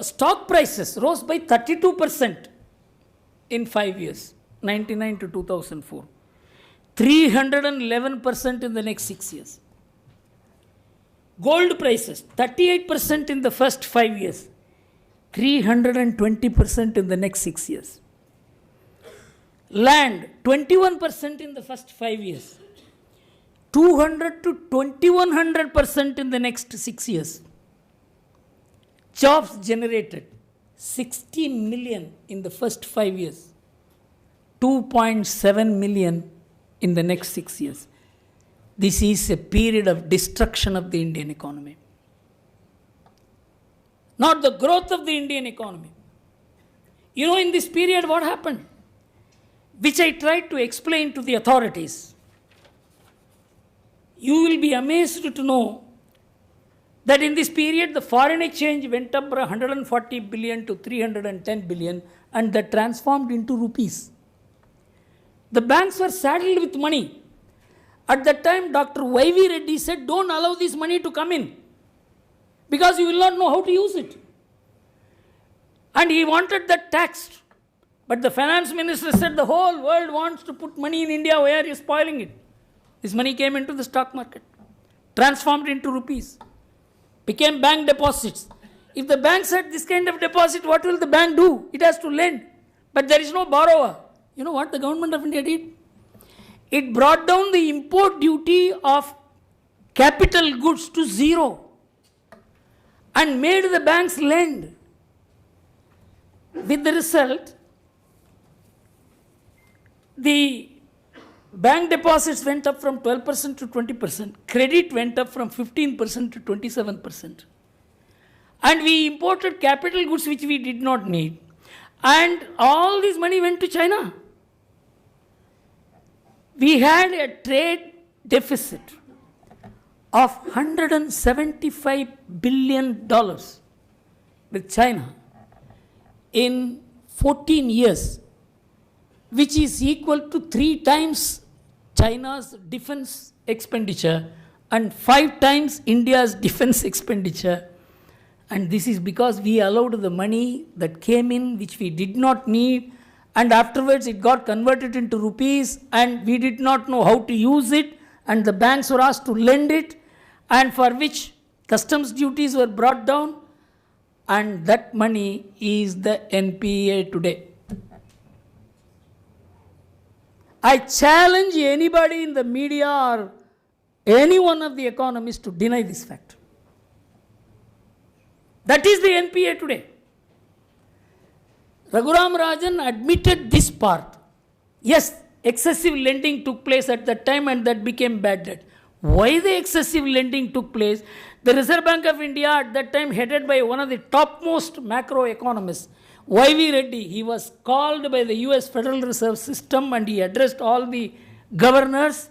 Speaker 1: Stock prices rose by 32% in 5 years, 99 to 2004. 311% in the next 6 years. Gold prices, 38% in the first 5 years. 320% in the next 6 years. Land, 21% in the first 5 years. 200 to 2100% in the next 6 years. Jobs generated, 60 million in the first 5 years. 2.7 million in the next 6 years. This is a period of destruction of the Indian economy. Not the growth of the Indian economy. In this period what happened? Which I tried to explain to the authorities. You will be amazed to know that in this period the foreign exchange went up from 140 billion to 310 billion and that transformed into rupees. The banks were saddled with money. At that time, Dr. Y.V. Reddy said, don't allow this money to come in because you will not know how to use it. And he wanted that taxed. But the finance minister said, the whole world wants to put money in India. Why are you spoiling it? This money came into the stock market. transformed into rupees, became bank deposits. If the banks had this kind of deposit, what will the bank do? It has to lend. But there is no borrower. You know what the government of India did? It brought down the import duty of capital goods to zero and made the banks lend. With the result, the bank deposits went up from 12% to 20%. Credit went up from 15% to 27%. And we imported capital goods which we did not need. And all this money went to China. We had a trade deficit of $175 billion with China in 14 years, which is equal to 3 times China's defense expenditure and 5 times India's defense expenditure. And this is because we allowed the money that came in which we did not need, and afterwards it got converted into rupees and we did not know how to use it, and the banks were asked to lend it, and for which customs duties were brought down, and that money is the NPA today. I challenge anybody in the media or any one of the economists to deny this fact. That is the NPA today. Raghuram Rajan admitted this part. Yes, excessive lending took place at that time and that became bad debt. Why the excessive lending took place? The Reserve Bank of India at that time, headed by one of the topmost macroeconomists, Y.V. Reddy, he was called by the US Federal Reserve System and he addressed all the governors.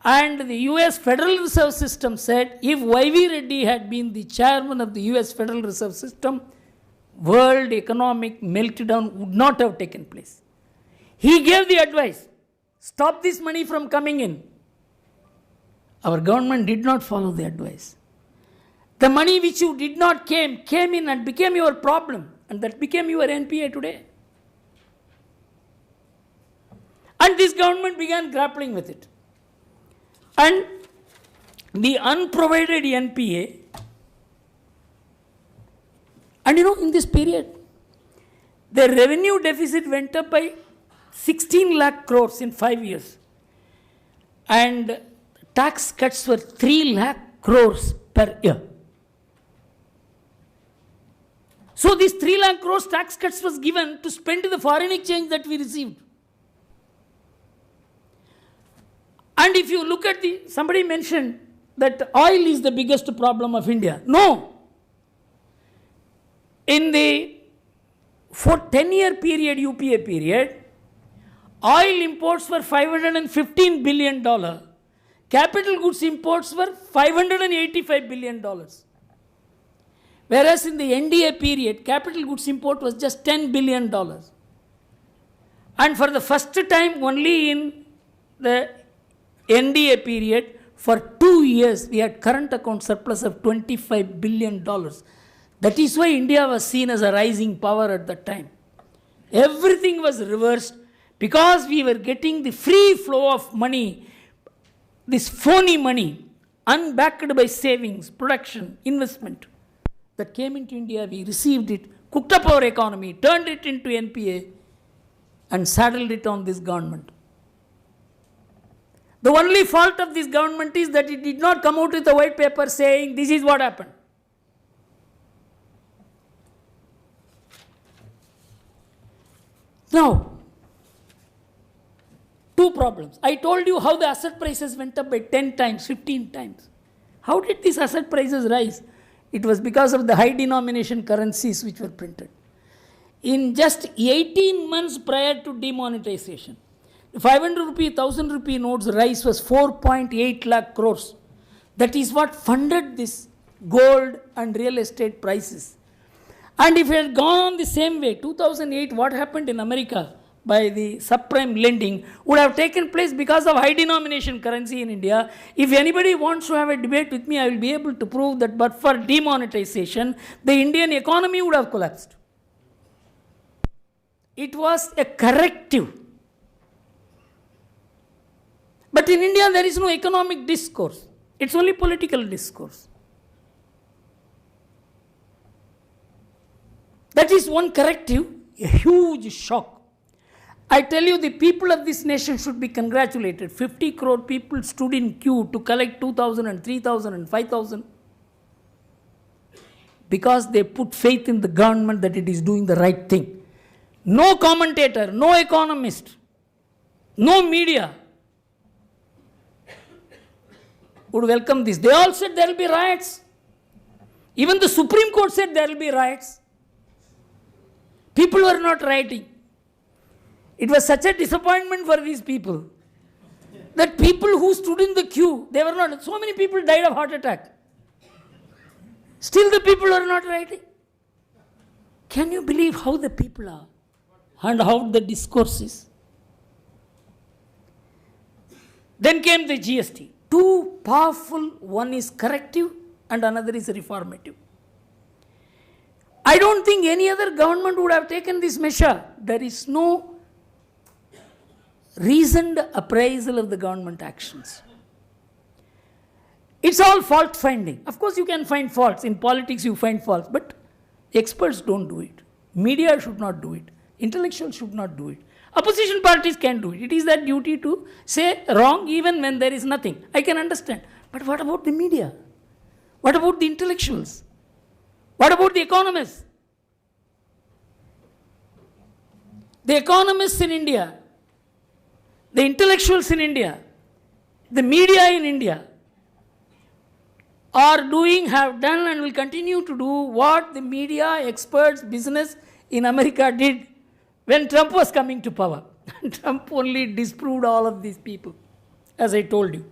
Speaker 1: And the US Federal Reserve System said, if Y.V. Reddy had been the chairman of the US Federal Reserve System, world economic meltdown would not have taken place. He gave the advice, stop this money from coming in. Our government did not follow the advice. The money which you did not came in and became your problem, and that became your NPA today. And this government began grappling with it. And the unprovided NPA, and in this period, the revenue deficit went up by 16 lakh crores in 5 years. And tax cuts were 3 lakh crores per year. So these 3 lakh crores tax cuts was given to spend the foreign exchange that we received. And if you look at somebody mentioned that oil is the biggest problem of India. No. In the 10-year period, UPA period, oil imports were $515 billion. Capital goods imports were $585 billion. Whereas in the NDA period, capital goods import was just $10 billion. And for the first time only in the NDA period, for 2 years, we had current account surplus of $25 billion. That is why India was seen as a rising power at that time. Everything was reversed because we were getting the free flow of money, this phony money, unbacked by savings, production, investment that came into India. We received it, cooked up our economy, turned it into NPA and saddled it on this government. The only fault of this government is that it did not come out with a white paper saying this is what happened. Now, 2 problems. I told you how the asset prices went up by 10 times, 15 times. How did these asset prices rise? It was because of the high denomination currencies which were printed. In just 18 months prior to demonetization, 500 rupee, 1000 rupee notes rise was 4.8 lakh crores. That is what funded this gold and real estate prices. And if it had gone on the same way, 2008, what happened in America by the subprime lending would have taken place because of high denomination currency in India. If anybody wants to have a debate with me, I will be able to prove that but for demonetization, the Indian economy would have collapsed. It was a corrective. But in India, there is no economic discourse. It's only political discourse. That is one corrective, a huge shock. I tell you, the people of this nation should be congratulated. 50 crore people stood in queue to collect 2,000 and 3,000 and 5,000 because they put faith in the government that it is doing the right thing. No commentator, no economist, no media would welcome this. They all said there will be riots. Even the Supreme Court said there will be riots. People were not rioting. It was such a disappointment for these people that people who stood in the queue, they were not, so many people died of heart attack. Still the people were not rioting. Can you believe how the people are and how the discourse is? Then came the GST. Two powerful, one is corrective and another is reformative. I don't think any other government would have taken this measure. There is no reasoned appraisal of the government actions. It's all fault finding. Of course, you can find faults. In politics, you find faults, but experts don't do it. Media should not do it. Intellectuals should not do it. Opposition parties can do it. It is their duty to say wrong even when there is nothing. I can understand. But what about the media? What about the intellectuals? What about the economists? The economists in India, the intellectuals in India, the media in India are doing, have done and will continue to do what the media, experts, business in America did when Trump was coming to power. Trump only disproved all of these people, as I told you.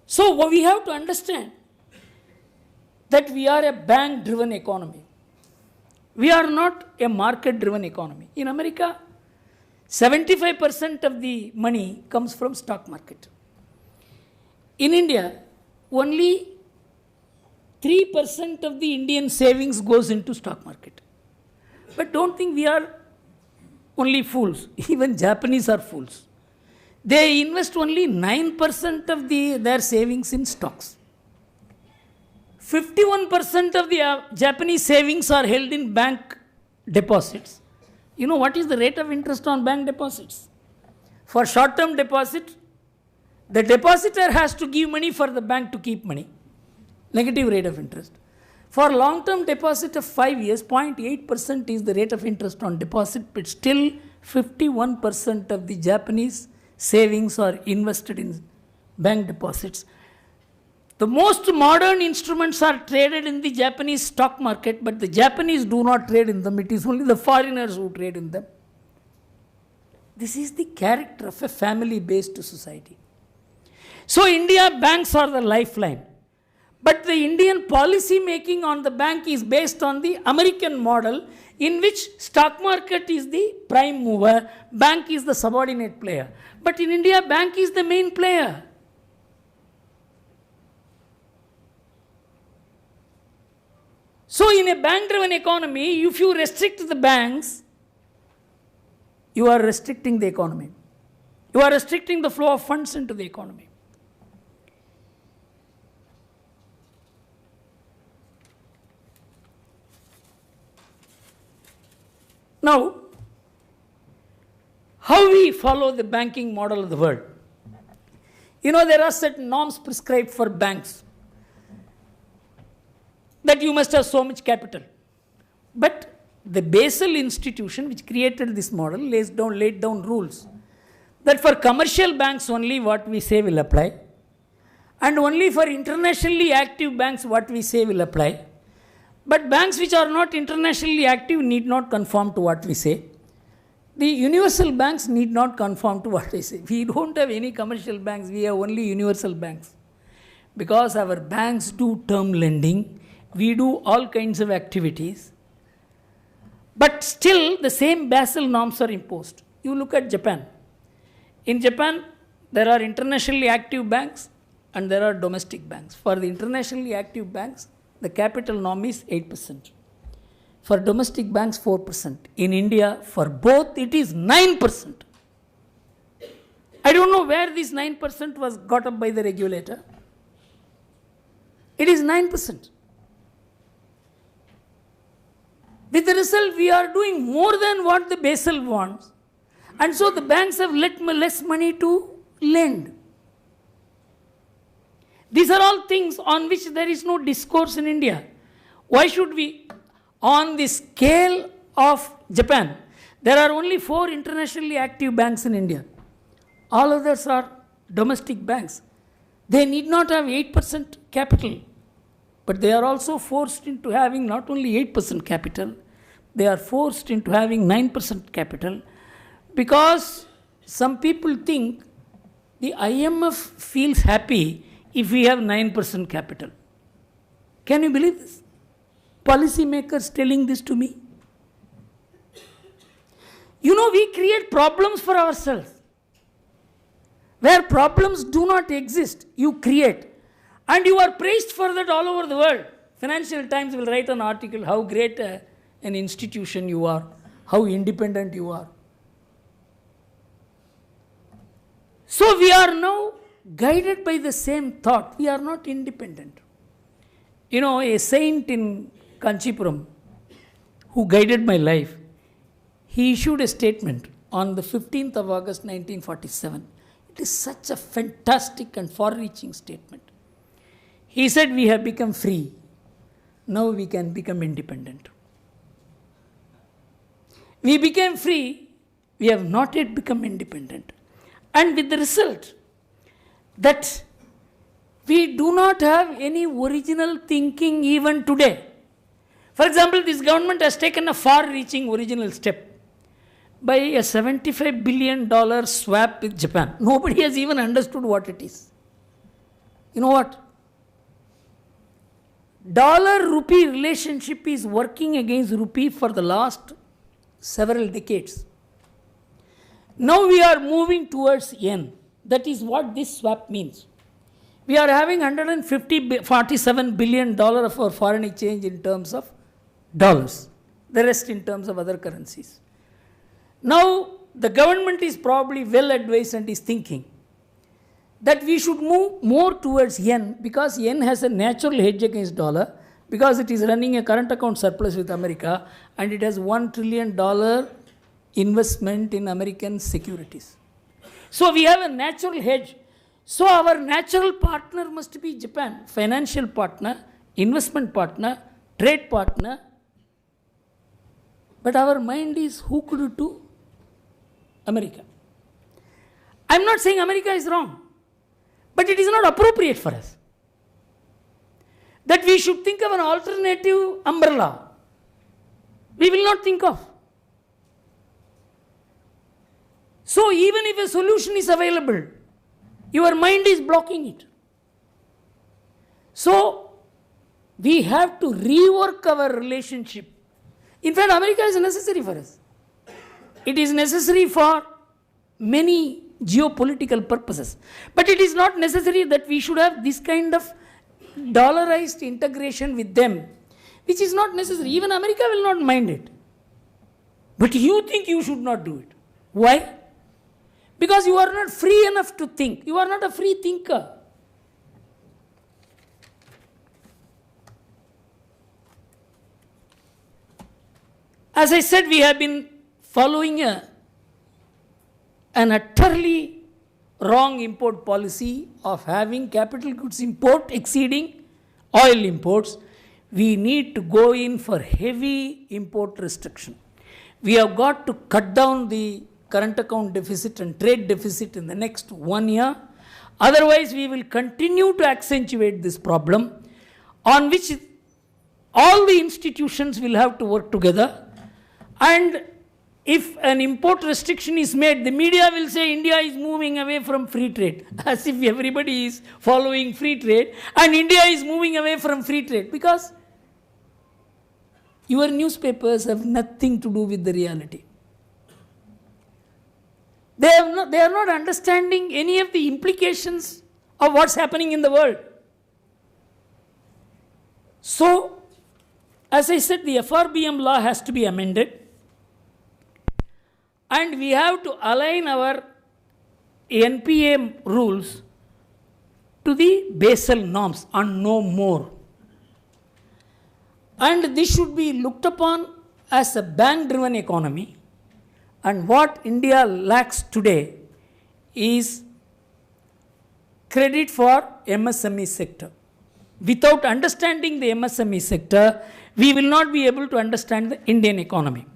Speaker 1: So we have to understand that we are a bank-driven economy. We are not a market-driven economy. In America, 75% of the money comes from stock market. In India, only 3% of the Indian savings goes into stock market. But don't think we are only fools. Even Japanese are fools. They invest only 9% of their savings in stocks. 51% of the Japanese savings are held in bank deposits. You know what is the rate of interest on bank deposits? For short-term deposit, the depositor has to give money for the bank to keep money. Negative rate of interest. For long-term deposit of 5 years, 0.8% is the rate of interest on deposit, but still 51% of the Japanese savings are invested in bank deposits. The most modern instruments are traded in the Japanese stock market, but the Japanese do not trade in them. It is only the foreigners who trade in them. This is the character of a family-based society. So India banks are the lifeline. But the Indian policy making on the bank is based on the American model, in which stock market is the prime mover, bank is the subordinate player. But in India, bank is the main player. So in a bank-driven economy, if you restrict the banks, you are restricting the economy. You are restricting the flow of funds into the economy. Now, how we follow the banking model of the world? You know, there are certain norms prescribed for banks, that you must have so much capital. But the Basel institution, which created this model, laid down rules that for commercial banks only what we say will apply, and only for internationally active banks what we say will apply. But banks which are not internationally active need not conform to what we say. The universal banks need not conform to what I say. We don't have any commercial banks, we have only universal banks. Because our banks do term lending, we do all kinds of activities. But still the same Basel norms are imposed. You look at Japan. In Japan, there are internationally active banks and there are domestic banks. For the internationally active banks, the capital norm is 8%. For domestic banks, 4%. In India, for both, it is 9%. I don't don't know where this 9% was got up by the regulator. It is 9%. With the result, we are doing more than what the Basel wants. And so the banks have less money to lend. These are all things on which there is no discourse in India. Why should we? On the scale of Japan, there are only 4 internationally active banks in India. All others are domestic banks. They need not have 8% capital, but they are also forced into having not only 8% capital, they are forced into having 9% capital, because some people think the IMF feels happy if we have 9% capital. Can you believe this? Policy makers telling this to me. You know, we create problems for ourselves. Where problems do not exist, you create. And you are praised for that all over the world. Financial Times will write an article how great an institution you are, how independent you are. So we are now guided by the same thought. We are not independent. You know, a saint in Kanchipuram who guided my life, he issued a statement on the 15th of August 1947. It is such a fantastic and far-reaching statement. He said, we have become free. Now we can become independent. We became free. We have not yet become independent. And with the result that we do not have any original thinking even today. For example, this government has taken a far-reaching original step by a $75 billion swap with Japan. Nobody has even understood what it is. You know what? Dollar-rupee relationship is working against rupee for the last several decades. Now we are moving towards yen. That is what this swap means. We are having $147 billion of our foreign exchange in terms of dollars. The rest in terms of other currencies. Now the government is probably well advised and is thinking that we should move more towards yen, because yen has a natural hedge against dollar, because it is running a current account surplus with America and it has $1 trillion investment in American securities. So we have a natural hedge. So our natural partner must be Japan, financial partner, investment partner, trade partner. But our mind is, who could it do? America. I am not saying America is wrong, but it is not appropriate for us. That we should think of an alternative umbrella. We will not think of. So even if a solution is available, your mind is blocking it. So we have to rework our relationship. In fact, America is necessary for us. It is necessary for many geopolitical purposes. But it is not necessary that we should have this kind of dollarized integration with them, which is not necessary. Even America will not mind it. But you think you should not do it. Why? Because you are not free enough to think. You are not a free thinker. As I said, we have been following an utterly wrong import policy of having capital goods import exceeding oil imports. We need to go in for heavy import restriction. We have got to cut down the current account deficit and trade deficit in the next 1 year. Otherwise, we will continue to accentuate this problem, on which all the institutions will have to work together. And if an import restriction is made, the media will say India is moving away from free trade, as if everybody is following free trade and India is moving away from free trade, because your newspapers have nothing to do with the reality. They are not understanding any of the implications of what's happening in the world. So, as I said, the FRBM law has to be amended. And we have to align our NPA rules to the Basel norms and no more. And this should be looked upon as a bank-driven economy. And what India lacks today is credit for MSME sector. Without understanding the MSME sector, we will not be able to understand the Indian economy.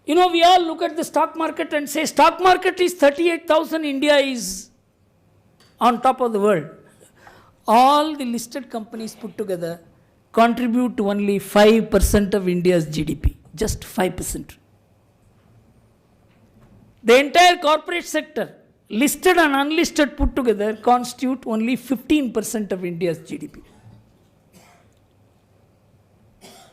Speaker 1: You know, we all look at the stock market and say, stock market is 38,000, India is on top of the world. All the listed companies put together contribute to only 5% of India's GDP, just 5%. The entire corporate sector, listed and unlisted put together, constitute only 15% of India's GDP.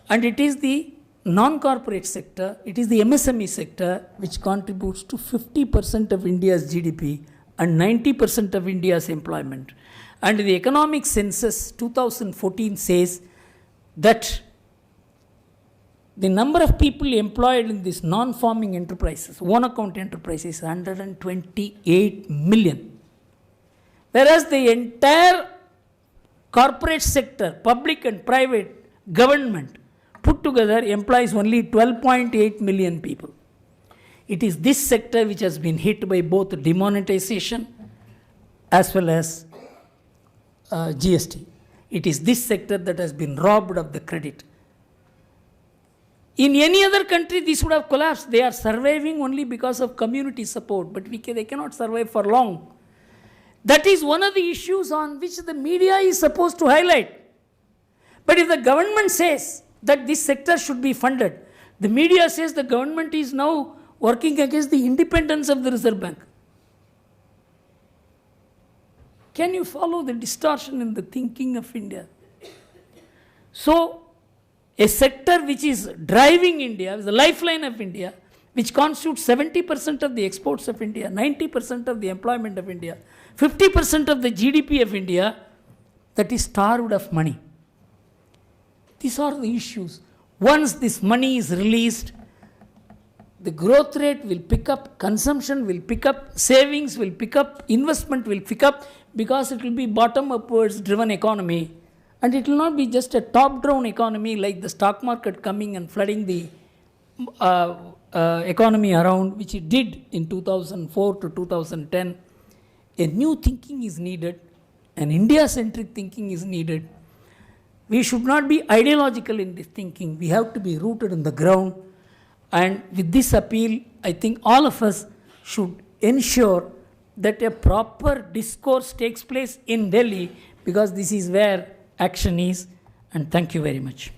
Speaker 1: And it is the non-corporate sector, it is the MSME sector which contributes to 50% of India's GDP and 90% of India's employment. And the economic census 2014 says that the number of people employed in these non-farming enterprises, own account enterprises, is 128 million. Whereas the entire corporate sector, public and private, government, put together employs only 12.8 million people. It is this sector which has been hit by both demonetization as well as GST. It is this sector that has been robbed of the credit. In any other country, this would have collapsed. They are surviving only because of community support, but they cannot survive for long. That is one of the issues on which the media is supposed to highlight. But if the government says that this sector should be funded, the media says the government is now working against the independence of the Reserve Bank. Can you follow the distortion in the thinking of India? So, a sector which is driving India, is the lifeline of India, which constitutes 70% of the exports of India, 90% of the employment of India, 50% of the GDP of India, that is starved of money. These are the issues. Once this money is released, the growth rate will pick up, consumption will pick up, savings will pick up, investment will pick up, because it will be bottom upwards driven economy. And it will not be just a top-down economy like the stock market coming and flooding the economy around, which it did in 2004 to 2010. A new thinking is needed, an India-centric thinking is needed. We should not be ideological in this thinking. We have to be rooted in the ground. And with this appeal, I think all of us should ensure that a proper discourse takes place in Delhi, because this is where action is. And thank you very much.